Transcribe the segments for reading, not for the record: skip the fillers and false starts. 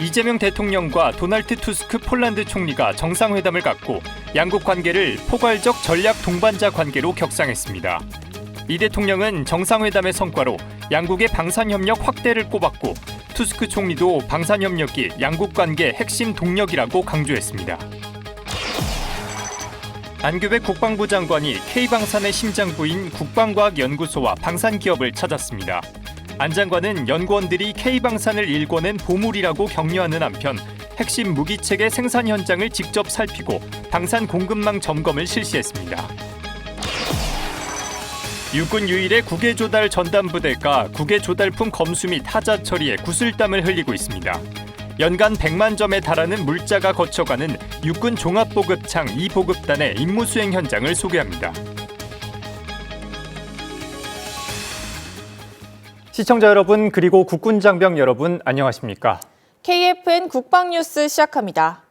이재명 대통령과 도널드 투스크 폴란드 총리가 정상회담을 갖고 양국 관계를 포괄적 전략 동반자 관계로 격상했습니다. 이 대통령은 정상회담의 성과로 양국의 방산협력 확대를 꼽았고 투스크 총리도 방산협력이 양국 관계 핵심 동력이라고 강조했습니다. 안규백 국방부 장관이 K방산의 심장부인 국방과학연구소와 방산기업을 찾았습니다. 안 장관은 연구원들이 K방산을 일궈낸 보물이라고 격려하는 한편 핵심 무기체계 생산 현장을 직접 살피고 방산 공급망 점검을 실시했습니다. 육군 유일의 국외조달 전담부대가 국외조달품 검수 및 하자 처리에 구슬땀을 흘리고 있습니다. 연간 100만 점에 달하는 물자가 거쳐가는 육군 종합보급창 2보급단의 임무 수행 현장을 소개합니다. 시청자 여러분 그리고 국군 장병 여러분 안녕하십니까? KFN 국방뉴스 시작합니다.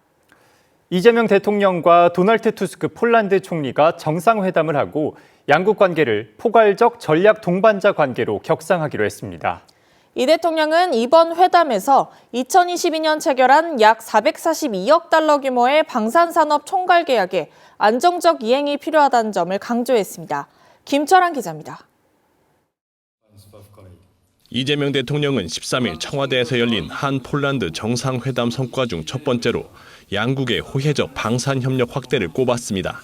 이재명 대통령과 도널드 투스크 폴란드 총리가 정상회담을 하고 양국 관계를 포괄적 전략 동반자 관계로 격상하기로 했습니다. 이 대통령은 이번 회담에서 2022년 체결한 약 442억 달러 규모의 방산산업 총괄 계약에 안정적 이행이 필요하다는 점을 강조했습니다. 김철환 기자입니다. 이재명 대통령은 13일 청와대에서 열린 한 폴란드 정상회담 성과 중 첫 번째로 양국의 호혜적 방산협력 확대를 꼽았습니다.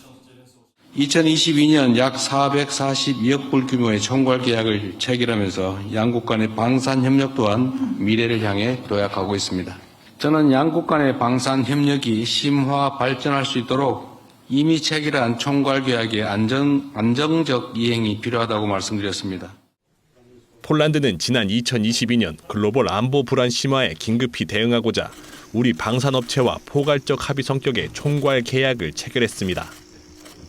2022년 약 442억 불 규모의 총괄 계약을 체결하면서 양국 간의 방산 협력 또한 미래를 향해 도약하고 있습니다. 저는 양국 간의 방산 협력이 심화 발전할 수 있도록 이미 체결한 총괄 계약의 안정적 이행이 필요하다고 말씀드렸습니다. 폴란드는 지난 2022년 글로벌 안보 불안 심화에 긴급히 대응하고자 우리 방산업체와 포괄적 합의 성격의 총괄 계약을 체결했습니다.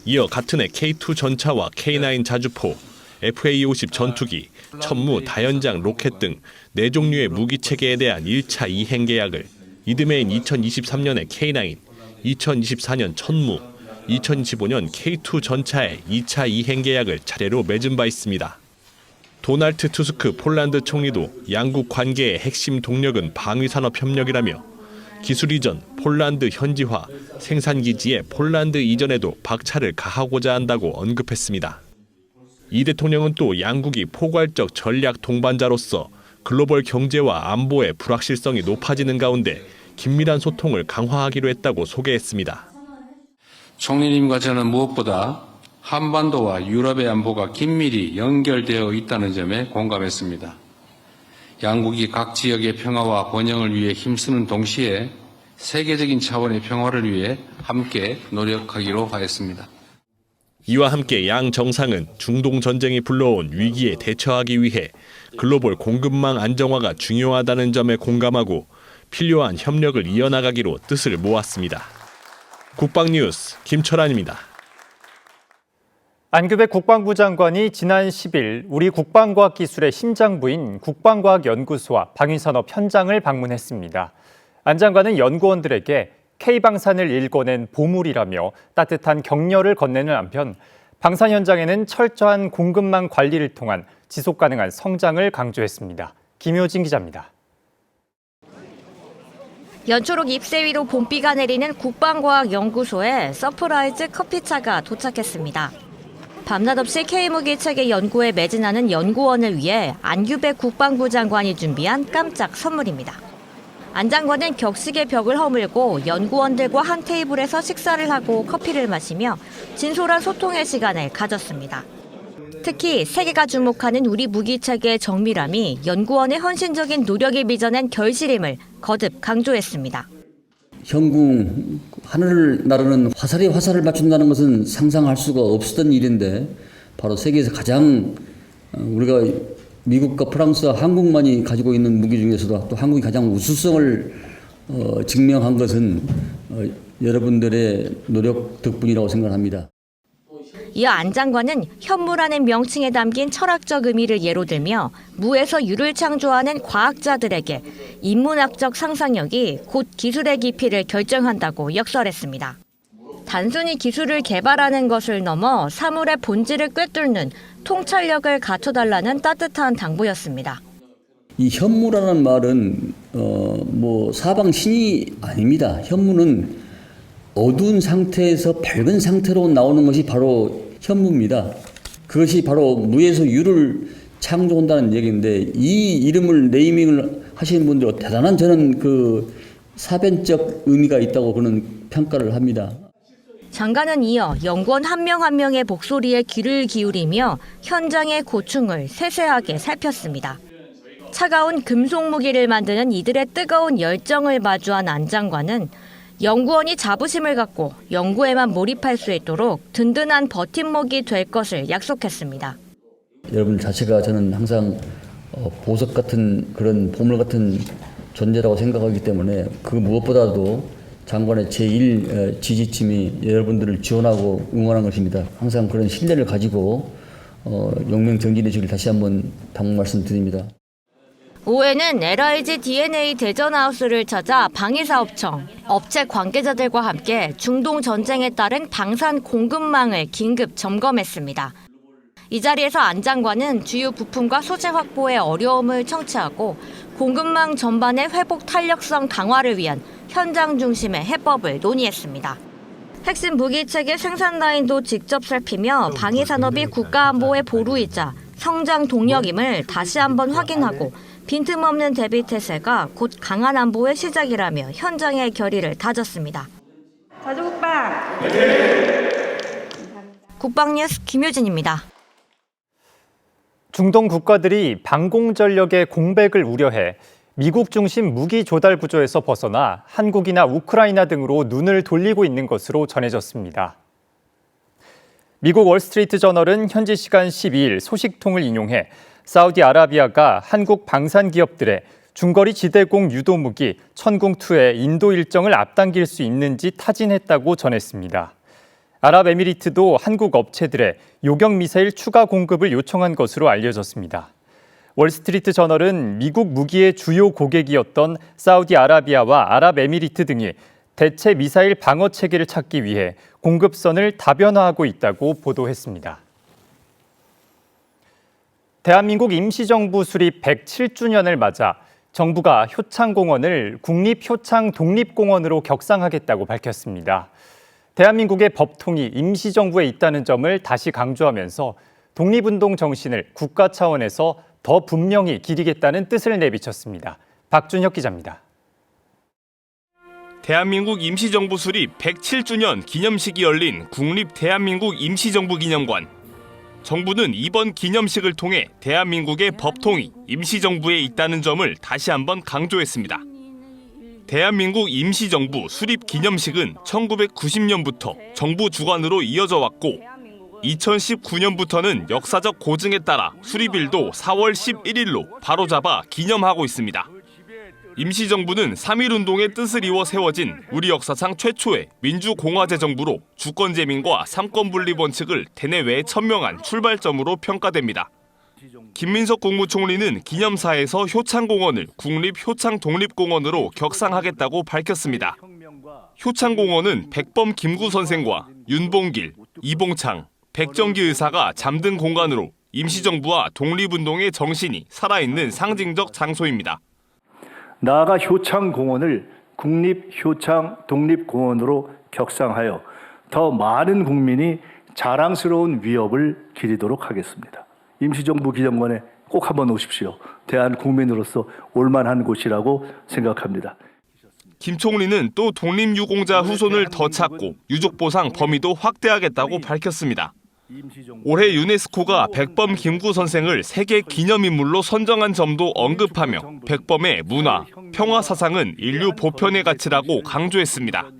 이어 같은 해 K2 전차와 K9 자주포, FA-50 전투기, 천무, 다연장 로켓 등 4종류의 무기체계에 대한 1차 이행 계약을 이듬해인 2023년에 K9, 2024년 천무, 2025년 K2 전차의 2차 이행 계약을 차례로 맺은 바 있습니다. 도널드 투스크 폴란드 총리도 양국 관계의 핵심 동력은 방위산업 협력이라며 기술 이전, 폴란드 현지화, 생산기지의 폴란드 이전에도 박차를 가하고자 한다고 언급했습니다. 이 대통령은 또 양국이 포괄적 전략 동반자로서 글로벌 경제와 안보의 불확실성이 높아지는 가운데 긴밀한 소통을 강화하기로 했다고 소개했습니다. 총리님과 저는 무엇보다 한반도와 유럽의 안보가 긴밀히 연결되어 있다는 점에 공감했습니다. 양국이 각 지역의 평화와 번영을 위해 힘쓰는 동시에 세계적인 차원의 평화를 위해 함께 노력하기로 하였습니다. 이와 함께 양 정상은 중동 전쟁이 불러온 위기에 대처하기 위해 글로벌 공급망 안정화가 중요하다는 점에 공감하고 필요한 협력을 이어나가기로 뜻을 모았습니다. 국방뉴스 김철환입니다. 안규백 국방부 장관이 지난 10일 우리 국방과학기술의 심장부인 국방과학연구소와 방위산업 현장을 방문했습니다. 안 장관은 연구원들에게 K방산을 일궈낸 보물이라며 따뜻한 격려를 건네는 한편 방산 현장에는 철저한 공급망 관리를 통한 지속가능한 성장을 강조했습니다. 김효진 기자입니다. 연초록 잎새 위로 봄비가 내리는 국방과학연구소에 서프라이즈 커피차가 도착했습니다. 밤낮 없이 K무기체계 연구에 매진하는 연구원을 위해 안규백 국방부 장관이 준비한 깜짝 선물입니다. 안 장관은 격식의 벽을 허물고 연구원들과 한 테이블에서 식사를 하고 커피를 마시며 진솔한 소통의 시간을 가졌습니다. 특히 세계가 주목하는 우리 무기체계의 정밀함이 연구원의 헌신적인 노력이 빚어낸 결실임을 거듭 강조했습니다. 현궁 하늘을 나르는 화살에 화살을 맞춘다는 것은 상상할 수가 없었던 일인데 바로 세계에서 가장 우리가 미국과 프랑스와 한국만이 가지고 있는 무기 중에서도 또 한국이 가장 우수성을 증명한 것은 여러분들의 노력 덕분이라고 생각합니다. 이어 안 장관은 현무라는 명칭에 담긴 철학적 의미를 예로 들며 무에서 유를 창조하는 과학자들에게 인문학적 상상력이 곧 기술의 깊이를 결정한다고 역설했습니다. 단순히 기술을 개발하는 것을 넘어 사물의 본질을 꿰뚫는 통찰력을 갖춰달라는 따뜻한 당부였습니다. 이 현무라는 말은 뭐 사방 신이 아닙니다. 현무는 어두운 상태에서 밝은 상태로 나오는 것이 바로 현무입니다. 그것이 바로 무에서 유를 창조한다는 얘기인데, 이 이름을 네이밍을 하시는 분들 대단한, 저는 그 사변적 의미가 있다고 그런 평가를 합니다. 장관은 이어 연구원 한 명 한 명의 목소리에 귀를 기울이며 현장의 고충을 세세하게 살폈습니다. 차가운 금속 무기를 만드는 이들의 뜨거운 열정을 마주한 안 장관은 연구원이 자부심을 갖고 연구에만 몰입할 수 있도록 든든한 버팀목이 될 것을 약속했습니다. 여러분 자체가 저는 항상 보석 같은, 그런 보물 같은 존재라고 생각하기 때문에, 그 무엇보다도 장관의 제1 지지침이 여러분들을 지원하고 응원하는 것입니다. 항상 그런 신뢰를 가지고 용맹정진해 주길 다시 한번 당부 말씀드립니다. 오해는 LIG DNA 대전하우스를 찾아 방위사업청, 업체 관계자들과 함께 중동 전쟁에 따른 방산 공급망을 긴급 점검했습니다. 이 자리에서 안 장관은 주요 부품과 소재 확보의 어려움을 청취하고 공급망 전반의 회복 탄력성 강화를 위한 현장 중심의 해법을 논의했습니다. 핵심 무기체계 생산 라인도 직접 살피며 방위산업이 국가안보의 보루이자 성장 동력임을 다시 한번 확인하고 빈틈없는 대비태세가 곧 강한 안보의 시작이라며 현장의 결의를 다졌습니다. 자주국방. 국방뉴스 김효진입니다. 중동 국가들이 방공전력의 공백을 우려해 미국 중심 무기 조달 구조에서 벗어나 한국이나 우크라이나 등으로 눈을 돌리고 있는 것으로 전해졌습니다. 미국 월스트리트 저널은 현지 시간 12일 소식통을 인용해 사우디아라비아가 한국 방산 기업들의 중거리 지대공 유도 무기 천궁2의 인도 일정을 앞당길 수 있는지 타진했다고 전했습니다. 아랍에미리트도 한국 업체들의 요격 미사일 추가 공급을 요청한 것으로 알려졌습니다. 월스트리트 저널은 미국 무기의 주요 고객이었던 사우디아라비아와 아랍에미리트 등이 대체 미사일 방어 체계를 찾기 위해 공급선을 다변화하고 있다고 보도했습니다. 대한민국 임시정부 수립 107주년을 맞아 정부가 효창공원을 국립효창독립공원으로 격상하겠다고 밝혔습니다. 대한민국의 법통이 임시정부에 있다는 점을 다시 강조하면서 독립운동 정신을 국가 차원에서 더 분명히 기리겠다는 뜻을 내비쳤습니다. 박준혁 기자입니다. 대한민국 임시정부 수립 107주년 기념식이 열린 국립 대한민국 임시정부 기념관. 정부는 이번 기념식을 통해 대한민국의 법통이 임시정부에 있다는 점을 다시 한번 강조했습니다. 대한민국 임시정부 수립 기념식은 1990년부터 정부 주관으로 이어져 왔고 2019년부터는 역사적 고증에 따라 수립일도 4월 11일로 바로잡아 기념하고 있습니다. 임시정부는 3.1운동의 뜻을 이어 세워진 우리 역사상 최초의 민주공화제 정부로 주권재민과 삼권분립 원칙을 대내외에 천명한 출발점으로 평가됩니다. 김민석 국무총리는 기념사에서 효창공원을 국립효창독립공원으로 격상하겠다고 밝혔습니다. 효창공원은 백범 김구 선생과 윤봉길, 이봉창, 백정기 의사가 잠든 공간으로 임시정부와 독립운동의 정신이 살아있는 상징적 장소입니다. 나아가 효창공원을 국립효창독립공원으로 격상하여 더 많은 국민이 자랑스러운 위협을 기리도록 하겠습니다. 임시정부 기념관에 꼭 한번 오십시오. 대한국민으로서 올만한 곳이라고 생각합니다. 김 총리는 또 독립유공자 후손을 더 찾고 유족보상 범위도 확대하겠다고 밝혔습니다. 올해 유네스코가 백범 김구 선생을 세계 기념인물로 선정한 점도 언급하며 백범의 문화, 평화 사상은 인류 보편의 가치라고 강조했습니다.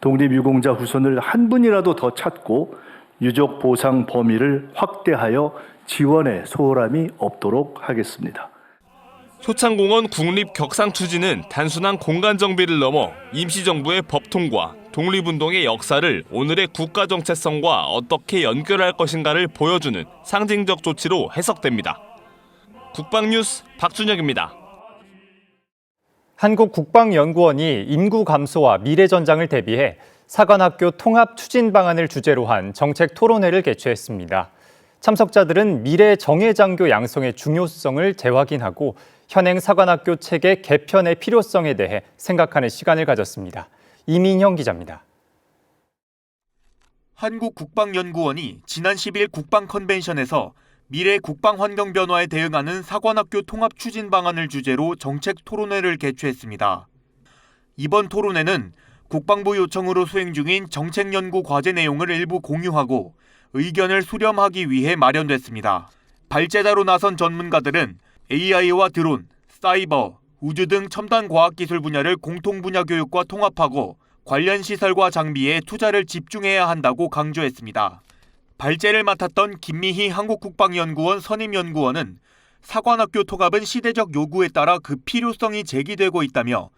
독립유공자 후손을 한 분이라도 더 찾고 유족 보상 범위를 확대하여 지원에 소홀함이 없도록 하겠습니다. 효창공원 국립 격상 추진은 단순한 공간 정비를 넘어 임시정부의 법통과 독립운동의 역사를 오늘의 국가 정체성과 어떻게 연결할 것인가를 보여주는 상징적 조치로 해석됩니다. 국방뉴스 박준혁입니다. 한국국방연구원이 인구 감소와 미래 전장을 대비해 사관학교 통합 추진 방안을 주제로 한 정책 토론회를 개최했습니다. 참석자들은 미래 정예장교 양성의 중요성을 재확인하고 현행 사관학교 체계 개편의 필요성에 대해 생각하는 시간을 가졌습니다. 이민형 기자입니다. 한국국방연구원이 지난 10일 국방 컨벤션에서 미래 국방 환경 변화에 대응하는 사관학교 통합 추진 방안을 주제로 정책 토론회를 개최했습니다. 이번 토론회는 국방부 요청으로 수행 중인 정책 연구 과제 내용을 일부 공유하고 의견을 수렴하기 위해 마련됐습니다. 발제자로 나선 전문가들은 AI와 드론, 사이버, 우주 등 첨단 과학기술 분야를 공통 분야 교육과 통합하고 관련 시설과 장비에 투자를 집중해야 한다고 강조했습니다. 발제를 맡았던 김미희 한국국방연구원 선임연구원은 사관학교 통합은 시대적 요구에 따라 그 필요성이 제기되고 있다며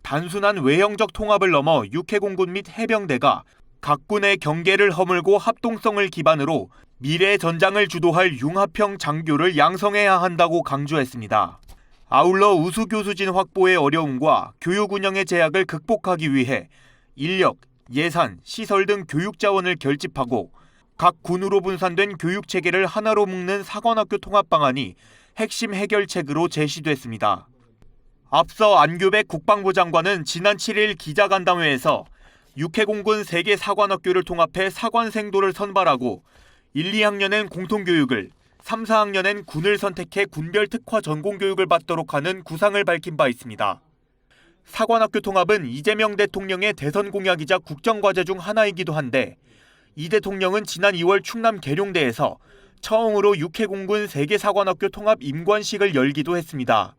단순한 외형적 통합을 넘어 육해공군 및 해병대가 각 군의 경계를 허물고 합동성을 기반으로 미래 전장을 주도할 융합형 장교를 양성해야 한다고 강조했습니다. 아울러 우수 교수진 확보의 어려움과 교육 운영의 제약을 극복하기 위해 인력, 예산, 시설 등 교육 자원을 결집하고 각 군으로 분산된 교육 체계를 하나로 묶는 사관학교 통합 방안이 핵심 해결책으로 제시됐습니다. 앞서 안규백 국방부 장관은 지난 7일 기자간담회에서 육해공군 3개 사관학교를 통합해 사관생도를 선발하고 1, 2학년엔 공통교육을, 3, 4학년엔 군을 선택해 군별 특화 전공교육을 받도록 하는 구상을 밝힌 바 있습니다. 사관학교 통합은 이재명 대통령의 대선 공약이자 국정과제 중 하나이기도 한데 이 대통령은 지난 2월 충남 계룡대에서 처음으로 육해공군 3개 사관학교 통합 임관식을 열기도 했습니다.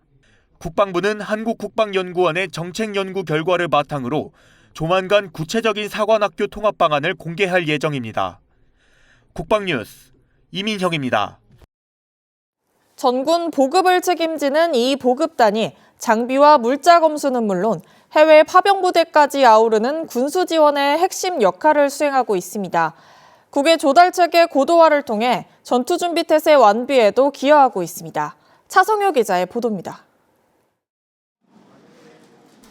국방부는 한국국방연구원의 정책연구 결과를 바탕으로 조만간 구체적인 사관학교 통합 방안을 공개할 예정입니다. 국방뉴스 이민형입니다. 전군 보급을 책임지는 이 보급단이 장비와 물자 검수는 물론 해외 파병부대까지 아우르는 군수 지원의 핵심 역할을 수행하고 있습니다. 국외 조달체계 고도화를 통해 전투준비 태세 완비에도 기여하고 있습니다. 차성효 기자의 보도입니다.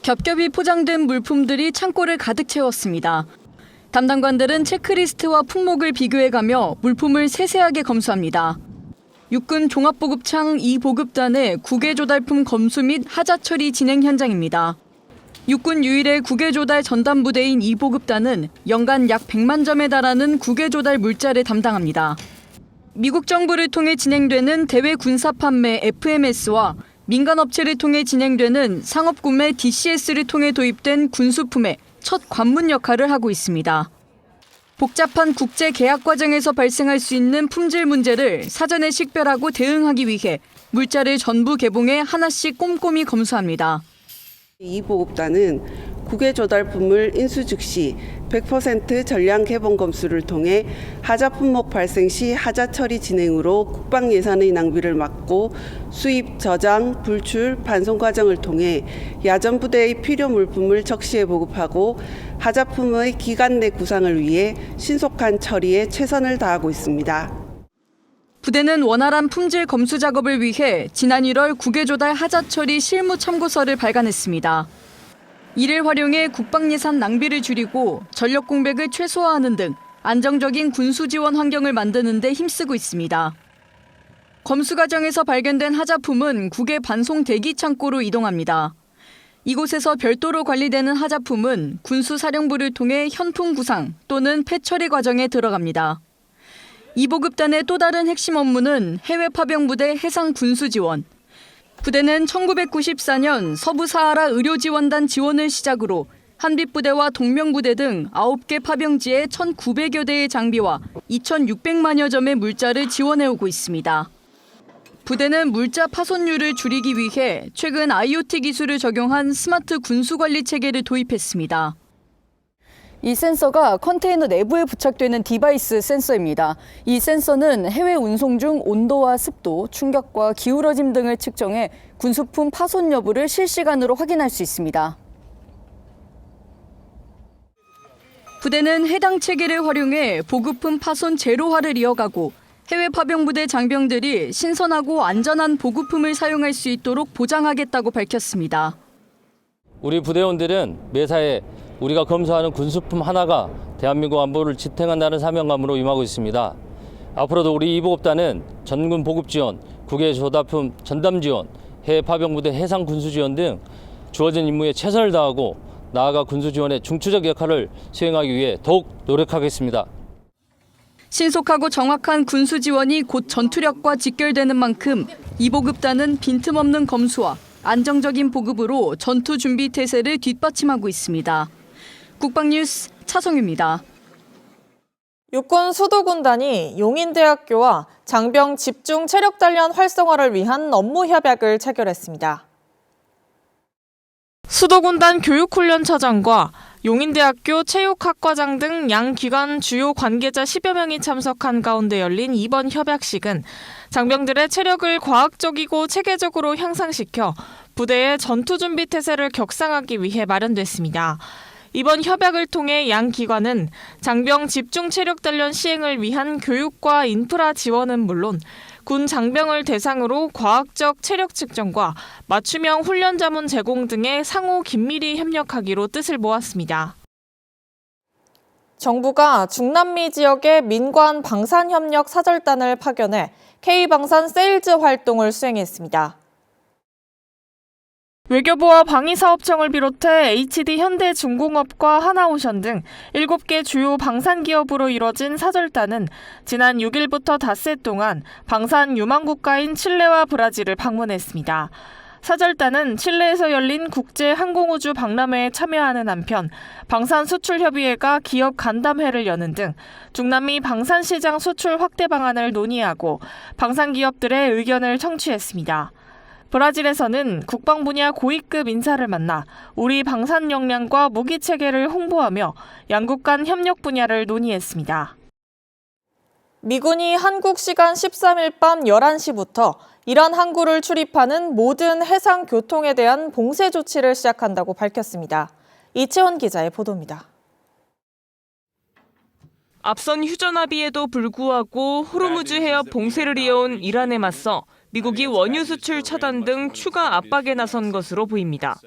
겹겹이 포장된 물품들이 창고를 가득 채웠습니다. 담당관들은 체크리스트와 품목을 비교해가며 물품을 세세하게 검수합니다. 육군 종합보급창 2보급단의 국외조달품 검수 및 하자 처리 진행 현장입니다. 육군 유일의 국외조달 전담부대인 2보급단은 연간 약 100만 점에 달하는 국외조달 물자를 담당합니다. 미국 정부를 통해 진행되는 대외 군사 판매 FMS와 민간업체를 통해 진행되는 상업구매 DCS를 통해 도입된 군수품의 첫 관문 역할을 하고 있습니다. 복잡한 국제 계약 과정에서 발생할 수 있는 품질 문제를 사전에 식별하고 대응하기 위해 물자를 전부 개봉해 하나씩 꼼꼼히 검수합니다. 이 보급단은 국외 조달품을 인수 즉시 100% 전량 개봉 검수를 통해 하자 품목 발생 시 하자 처리 진행으로 국방 예산의 낭비를 막고 수입, 저장, 불출, 반송 과정을 통해 야전 부대의 필요 물품을 적시에 보급하고 하자품의 기간 내 구상을 위해 신속한 처리에 최선을 다하고 있습니다. 부대는 원활한 품질 검수 작업을 위해 지난 1월 국외조달 하자 처리 실무 참고서를 발간했습니다. 이를 활용해 국방 예산 낭비를 줄이고 전력 공백을 최소화하는 등 안정적인 군수 지원 환경을 만드는 데 힘쓰고 있습니다. 검수 과정에서 발견된 하자품은 국외 반송 대기 창고로 이동합니다. 이곳에서 별도로 관리되는 하자품은 군수사령부를 통해 현품 구상 또는 폐처리 과정에 들어갑니다. 이 보급단의 또 다른 핵심 업무는 해외 파병부대 해상 군수 지원. 부대는 1994년 서부 사하라 의료지원단 지원을 시작으로 한빛부대와 동명부대 등 9개 파병지에 1,900여 대의 장비와 2,600만여 점의 물자를 지원해오고 있습니다. 부대는 물자 파손율을 줄이기 위해 최근 IoT 기술을 적용한 스마트 군수관리 체계를 도입했습니다. 이 센서가 컨테이너 내부에 부착되는 디바이스 센서입니다. 이 센서는 해외 운송 중 온도와 습도, 충격과 기울어짐 등을 측정해 군수품 파손 여부를 실시간으로 확인할 수 있습니다. 부대는 해당 체계를 활용해 보급품 파손 제로화를 이어가고 해외 파병부대 장병들이 신선하고 안전한 보급품을 사용할 수 있도록 보장하겠다고 밝혔습니다. 우리 부대원들은 매사에 우리가 검수하는 군수품 하나가 대한민국 안보를 지탱한다는 사명감으로 임하고 있습니다. 앞으로도 우리 이보급단은 전군 보급 지원, 국외 조달품 전담 지원, 해외 파병부대 해상 군수 지원 등 주어진 임무에 최선을 다하고 나아가 군수 지원의 중추적 역할을 수행하기 위해 더욱 노력하겠습니다. 신속하고 정확한 군수 지원이 곧 전투력과 직결되는 만큼 이 보급단은 빈틈없는 검수와 안정적인 보급으로 전투 준비 태세를 뒷받침하고 있습니다. 국방뉴스 차성유입니다. 육군 수도군단이 용인대학교와 장병 집중 체력단련 활성화를 위한 업무 협약을 체결했습니다. 수도군단 교육훈련차장과 용인대학교 체육학과장 등 양기관 주요 관계자 10여 명이 참석한 가운데 열린 이번 협약식은 장병들의 체력을 과학적이고 체계적으로 향상시켜 부대의 전투준비 태세를 격상하기 위해 마련됐습니다. 이번 협약을 통해 양 기관은 장병 집중 체력 단련 시행을 위한 교육과 인프라 지원은 물론 군 장병을 대상으로 과학적 체력 측정과 맞춤형 훈련 자문 제공 등의 상호 긴밀히 협력하기로 뜻을 모았습니다. 정부가 중남미 지역의 민관 방산협력 사절단을 파견해 K방산 세일즈 활동을 수행했습니다. 외교부와 방위사업청을 비롯해 HD 현대중공업과 하나오션 등 7개 주요 방산기업으로 이뤄진 사절단은 지난 6일부터 닷새 동안 방산 유망국가인 칠레와 브라질을 방문했습니다. 사절단은 칠레에서 열린 국제항공우주 박람회에 참여하는 한편 방산수출협의회가 기업 간담회를 여는 등 중남미 방산시장 수출 확대 방안을 논의하고 방산기업들의 의견을 청취했습니다. 브라질에서는 국방 분야 고위급 인사를 만나 우리 방산 역량과 무기 체계를 홍보하며 양국 간 협력 분야를 논의했습니다. 미군이 한국 시간 13일 밤 11시부터 이란 항구를 출입하는 모든 해상 교통에 대한 봉쇄 조치를 시작한다고 밝혔습니다. 이채원 기자의 보도입니다. 앞선 휴전 합의에도 불구하고 호르무즈 해협 봉쇄를 이어온 이란에 맞서 미국이 원유 수출 차단 등 추가 압박에 나선 것으로 보입니다.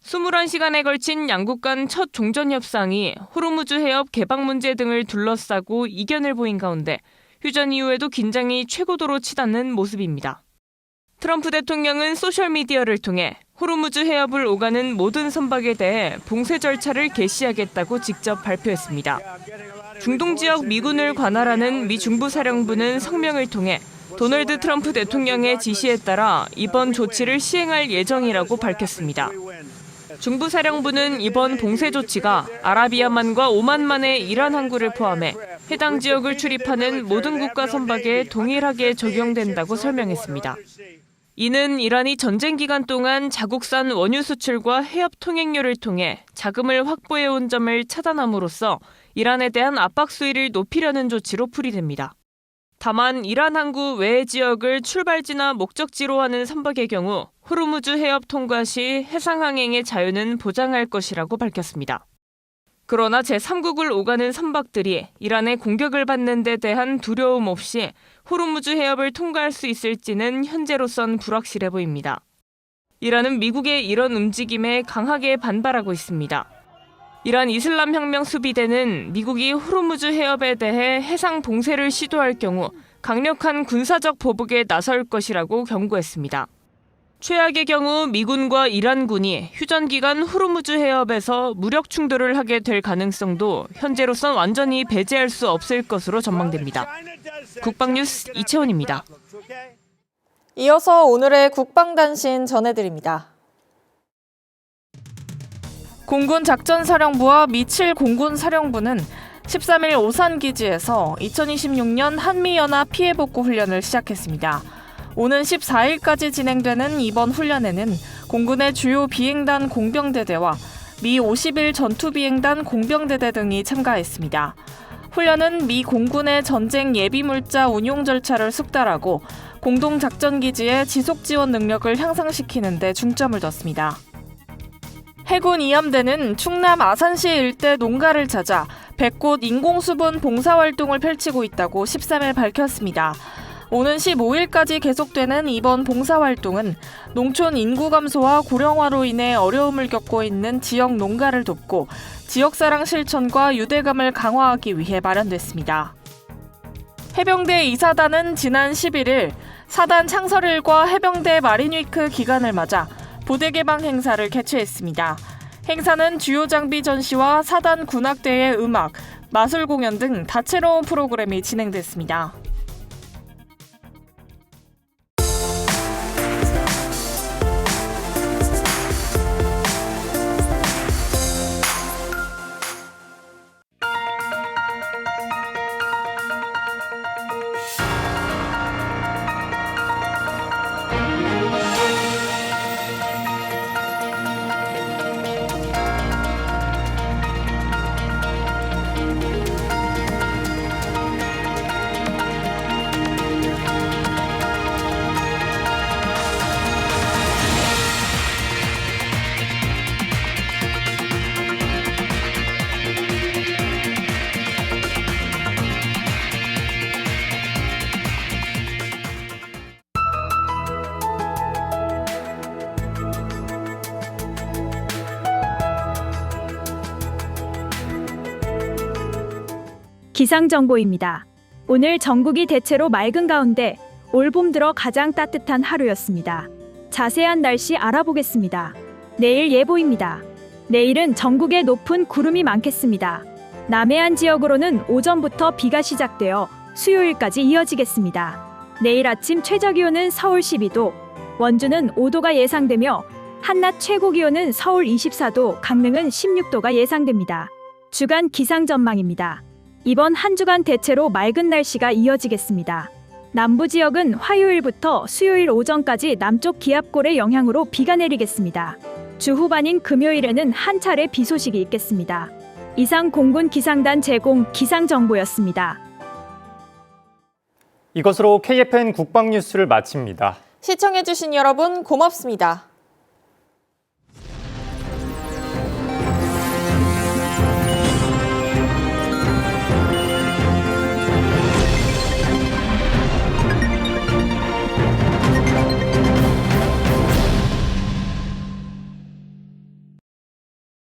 21시간에 걸친 양국 간 첫 종전 협상이 호르무즈 해협 개방 문제 등을 둘러싸고 이견을 보인 가운데 휴전 이후에도 긴장이 최고도로 치닫는 모습입니다. 트럼프 대통령은 소셜미디어를 통해 호르무즈 해협을 오가는 모든 선박에 대해 봉쇄 절차를 개시하겠다고 직접 발표했습니다. 중동 지역 미군을 관할하는 미 중부사령부는 성명을 통해 도널드 트럼프 대통령의 지시에 따라 이번 조치를 시행할 예정이라고 밝혔습니다. 중부사령부는 이번 봉쇄 조치가 아라비아만과 오만만의 이란 항구를 포함해 해당 지역을 출입하는 모든 국가 선박에 동일하게 적용된다고 설명했습니다. 이는 이란이 전쟁 기간 동안 자국산 원유 수출과 해협 통행료를 통해 자금을 확보해온 점을 차단함으로써 이란에 대한 압박 수위를 높이려는 조치로 풀이됩니다. 다만 이란 항구 외의 지역을 출발지나 목적지로 하는 선박의 경우 호르무즈 해협 통과 시 해상 항행의 자유는 보장할 것이라고 밝혔습니다. 그러나 제3국을 오가는 선박들이 이란의 공격을 받는 데 대한 두려움 없이 호르무즈 해협을 통과할 수 있을지는 현재로선 불확실해 보입니다. 이란은 미국의 이런 움직임에 강하게 반발하고 있습니다. 이란 이슬람 혁명 수비대는 미국이 호르무즈 해협에 대해 해상 봉쇄를 시도할 경우 강력한 군사적 보복에 나설 것이라고 경고했습니다. 최악의 경우 미군과 이란군이 휴전 기간 호르무즈 해협에서 무력 충돌을 하게 될 가능성도 현재로선 완전히 배제할 수 없을 것으로 전망됩니다. 국방뉴스 이채원입니다. 이어서 오늘의 국방단신 전해드립니다. 공군작전사령부와 미7 공군사령부는 13일 오산기지에서 2026년 한미연합 피해복구 훈련을 시작했습니다. 오는 14일까지 진행되는 이번 훈련에는 공군의 주요 비행단 공병대대와 미 51 전투비행단 공병대대 등이 참가했습니다. 훈련은 미 공군의 전쟁 예비물자 운용 절차를 숙달하고 공동작전기지의 지속지원 능력을 향상시키는 데 중점을 뒀습니다. 해군 이함대는 충남 아산시 일대 농가를 찾아 100곳 인공수분 봉사활동을 펼치고 있다고 13일 밝혔습니다. 오는 15일까지 계속되는 이번 봉사활동은 농촌 인구 감소와 고령화로 인해 어려움을 겪고 있는 지역 농가를 돕고 지역사랑 실천과 유대감을 강화하기 위해 마련됐습니다. 해병대 이사단은 지난 11일 사단 창설일과 해병대 마린위크 기간을 맞아 부대 개방 행사를 개최했습니다. 행사는 주요 장비 전시와 사단 군악대의 음악, 마술 공연 등 다채로운 프로그램이 진행됐습니다. 기상정보입니다. 오늘 전국이 대체로 맑은 가운데 올 봄 들어 가장 따뜻한 하루였습니다. 자세한 날씨 알아보겠습니다. 내일 예보입니다. 내일은 전국에 높은 구름이 많겠습니다. 남해안 지역으로는 오전부터 비가 시작되어 수요일까지 이어지겠습니다. 내일 아침 최저기온은 서울 12도, 원주는 5도가 예상되며 한낮 최고기온은 서울 24도, 강릉은 16도가 예상됩니다. 주간 기상 전망입니다. 이번 한 주간 대체로 맑은 날씨가 이어지겠습니다. 남부 지역은 화요일부터 수요일 오전까지 남쪽 기압골의 영향으로 비가 내리겠습니다. 주 후반인 금요일에는 한 차례 비 소식이 있겠습니다. 이상 공군 기상단 제공 기상정보였습니다. 이것으로 KFN 국방뉴스를 마칩니다. 시청해주신 여러분 고맙습니다.